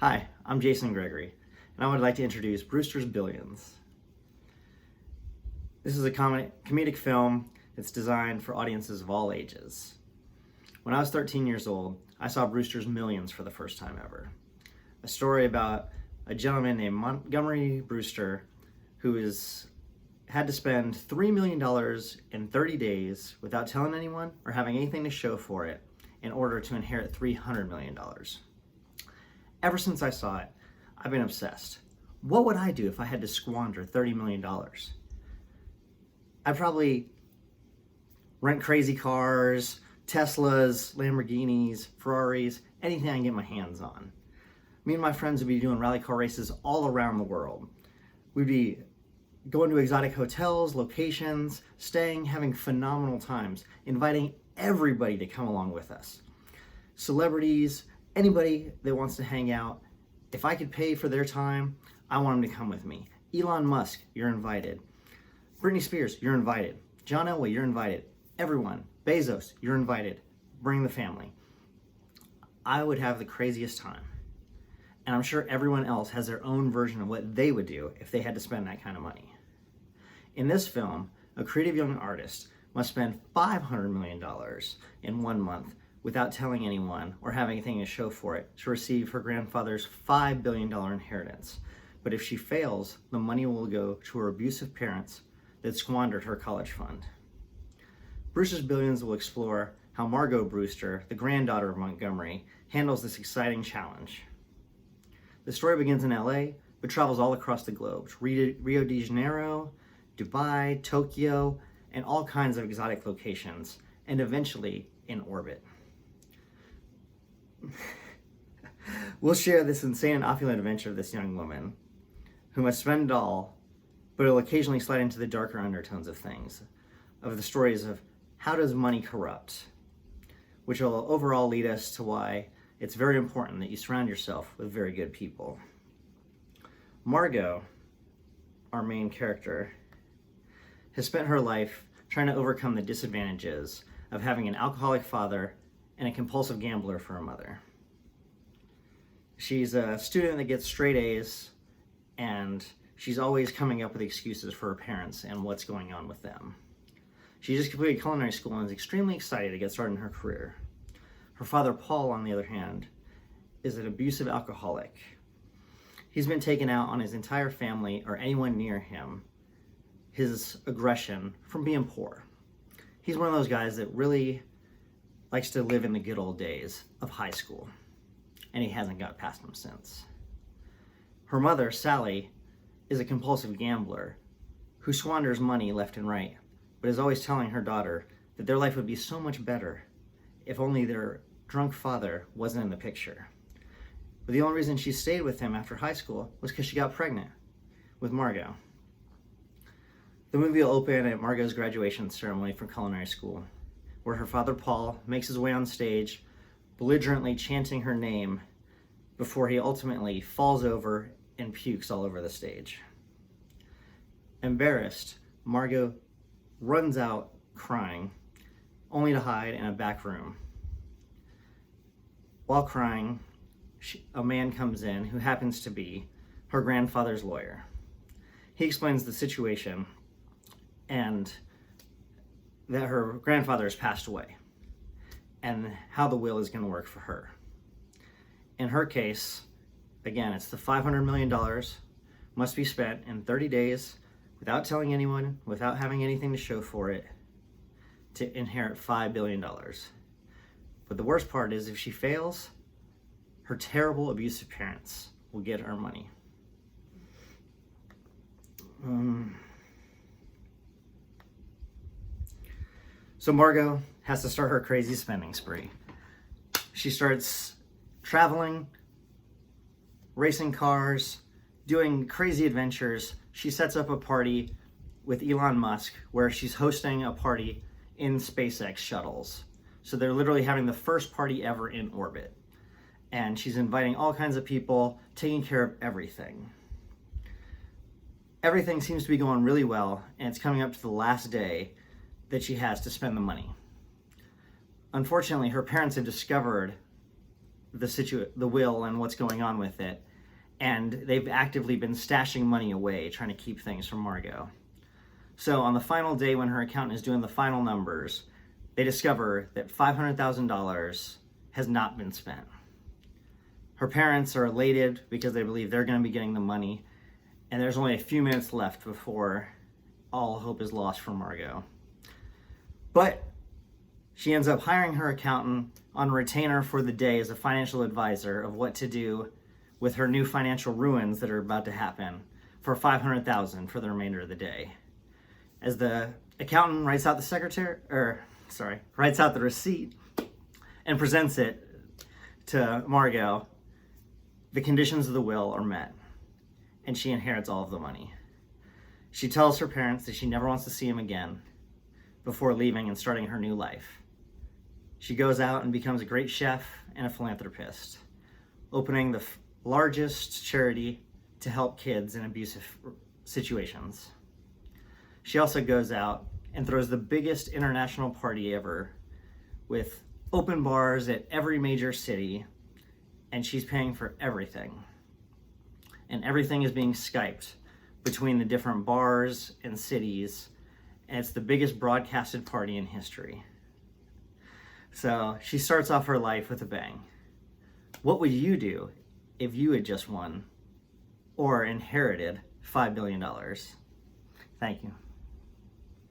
Hi, I'm Jason Gregory, and I would like to introduce Brewster's Billions. This is a comedic film that's designed for audiences of all ages. When I was 13 years old, I saw Brewster's Millions for the first time ever. A story about a gentleman named Montgomery Brewster who had to spend $3 million in 30 days without telling anyone or having anything to show for it in order to inherit $300 million. Ever since I saw it, I've been obsessed. What would I do if I had to squander $30 million? I'd probably rent crazy cars, Teslas, Lamborghinis, Ferraris, anything I can get my hands on. Me and my friends would be doing rally car races all around the world. We'd be going to exotic hotels, locations, staying, having phenomenal times, inviting everybody to come along with us. Celebrities, anybody that wants to hang out. If I could pay for their time, I want them to come with me. Elon Musk, you're invited. Britney Spears, you're invited. John Elway, you're invited. Everyone. Bezos, you're invited. Bring the family. I would have the craziest time. And I'm sure everyone else has their own version of what they would do if they had to spend that kind of money. In this film, a creative young artist must spend $500 million in 1 month without telling anyone or having anything to show for it to receive her grandfather's $5 billion inheritance. But if she fails, the money will go to her abusive parents that squandered her college fund. Brewster's Billions will explore how Margot Brewster, the granddaughter of Montgomery, handles this exciting challenge. The story begins in LA, but travels all across the globe. Rio de Janeiro, Dubai, Tokyo, and all kinds of exotic locations, and eventually in orbit. We'll share this insane and opulent adventure of this young woman who must spend it all, but will occasionally slide into the darker undertones of things, of the stories of how does money corrupt, which will overall lead us to why it's very important that you surround yourself with very good people. Margot, our main character, has spent her life trying to overcome the disadvantages of having an alcoholic father and a compulsive gambler for a mother. She's a student that gets straight A's, and she's always coming up with excuses for her parents and what's going on with them. She just completed culinary school and is extremely excited to get started in her career. Her father, Paul, on the other hand, is an abusive alcoholic. He's been taken out on his entire family or anyone near him, his aggression from being poor. He's one of those guys that really likes to live in the good old days of high school, and he hasn't got past them since. Her mother, Sally, is a compulsive gambler who squanders money left and right, but is always telling her daughter that their life would be so much better if only their drunk father wasn't in the picture. But the only reason she stayed with him after high school was because she got pregnant with Margot. The movie will open at Margot's graduation ceremony from culinary school, where her father, Paul, makes his way on stage, belligerently chanting her name before he ultimately falls over and pukes all over the stage. Embarrassed, Margot runs out crying, only to hide in a back room. While crying, a man comes in who happens to be her grandfather's lawyer. He explains the situation and that her grandfather has passed away and how the will is going to work for her. In her case, again, it's the $500 million must be spent in 30 days without telling anyone, without having anything to show for it, to inherit $5 billion. But the worst part is if she fails, her terrible abusive parents will get her money. So Margot has to start her crazy spending spree. She starts traveling, racing cars, doing crazy adventures. She sets up a party with Elon Musk where she's hosting a party in SpaceX shuttles. So they're literally having the first party ever in orbit. And she's inviting all kinds of people, taking care of everything. Everything seems to be going really well, and it's coming up to the last day that she has to spend the money. Unfortunately, her parents have discovered the will and what's going on with it, and they've actively been stashing money away, trying to keep things from Margot. So on the final day when her accountant is doing the final numbers, they discover that $500,000 has not been spent. Her parents are elated because they believe they're going to be getting the money, and there's only a few minutes left before all hope is lost for Margot. But she ends up hiring her accountant on retainer for the day as a financial advisor of what to do with her new financial ruins that are about to happen for $500,000 for the remainder of the day. As the accountant writes out the receipt and presents it to Margot, the conditions of the will are met, and she inherits all of the money. She tells her parents that she never wants to see him again before leaving and starting her new life. She goes out and becomes a great chef and a philanthropist, opening the largest charity to help kids in abusive situations. She also goes out and throws the biggest international party ever with open bars at every major city, and she's paying for everything. And everything is being Skyped between the different bars and cities, and it's the biggest broadcasted party in history. So she starts off her life with a bang. What would you do if you had just won or inherited $5 billion? Thank you.